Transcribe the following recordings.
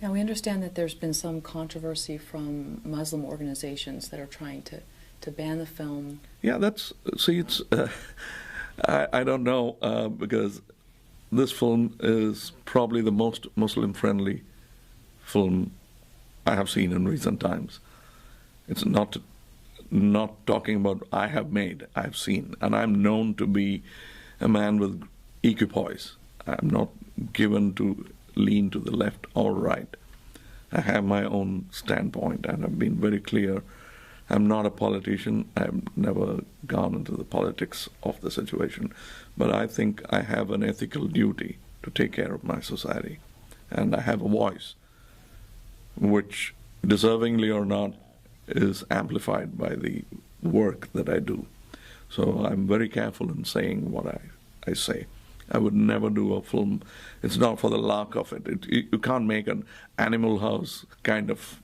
Now, we understand that there's been some controversy from Muslim organizations that are trying to ban the film. Yeah, it's, I don't know, because this film is probably the most Muslim-friendly film I have seen in recent times. It's not talking about I have made, I've seen, and I'm known to be a man with equipoise. I'm not given to lean to the left or right. I have my own standpoint, and I've been very clear. I'm not a politician. I've never gone into the politics of the situation. But I think I have an ethical duty to take care of my society. And I have a voice, which, deservingly or not, is amplified by the work that I do. So I'm very careful in saying what I say. I would never do a film. It's not for the lark of it. You can't make an Animal House kind of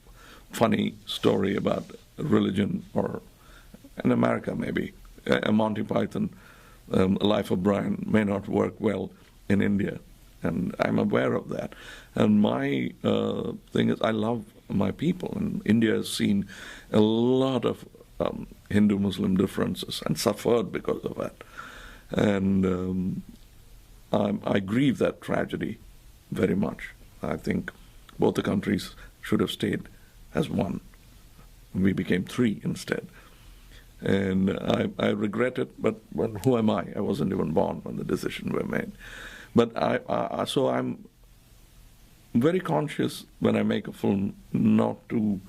funny story about religion, or in America maybe. A Monty Python, Life of Brian may not work well in India, and I'm aware of that. And my thing is, I love my people, and India has seen a lot of Hindu-Muslim differences and suffered because of that. And I grieve that tragedy very much. I think both the countries should have stayed as one. We became three instead. And I regret it, but who am I? I wasn't even born when the decisions were made. But so I'm very conscious when I make a film not to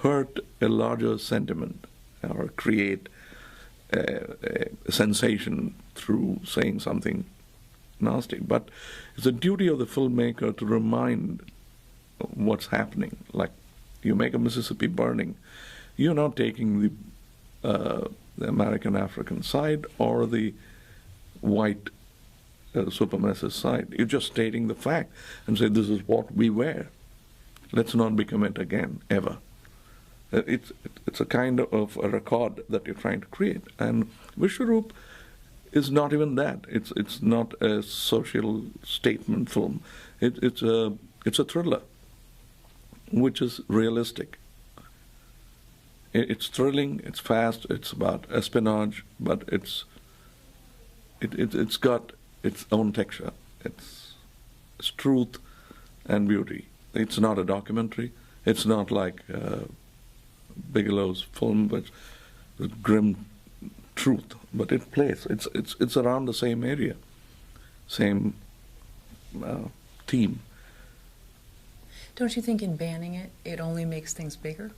hurt a larger sentiment or create a sensation through saying something nasty. But it's a duty of the filmmaker to remind what's happening. Like, you make a Mississippi Burning, you're not taking the American African side or the white supremacist side. You're just stating the fact and say, this is what we were. Let's not become it again, ever. It's a kind of a record that you're trying to create. And Vishwaroop is not even that. It's not a social statement film. It's a thriller, which is realistic. It's thrilling, it's fast, it's about espionage, but it's got its own texture. It's truth and beauty. It's not a documentary. It's not like Bigelow's film, but with grim truth. But it plays. It's around the same area, same theme. Don't you think in banning it, it only makes things bigger?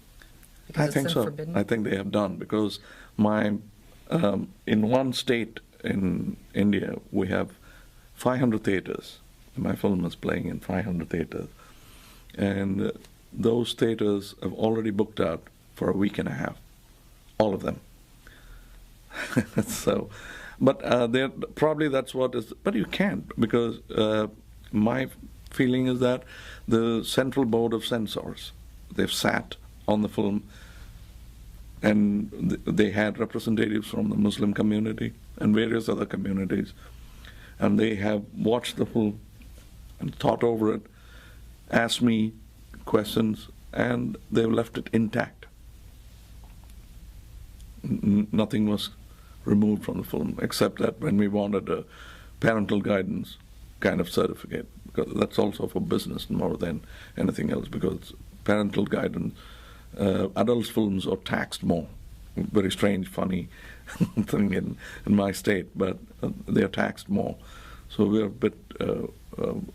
I think so. Forbidden? I think they have done, because in one state in India we have 500 theaters. My film is playing in 500 theaters, and those theaters have already booked out for a week and a half, all of them. So, but probably that's what is. But you can't, because my feeling is that the Central Board of Censors, they've sat on the film, and they had representatives from the Muslim community and various other communities, and they have watched the film and thought over it, asked me questions, and they've left it intact. Nothing was removed from the film, except that when we wanted a parental guidance kind of certificate, because that's also for business more than anything else, because parental guidance, adult films are taxed more. Very strange, funny thing in my state, but they are taxed more. So we're a bit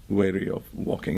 wary of walking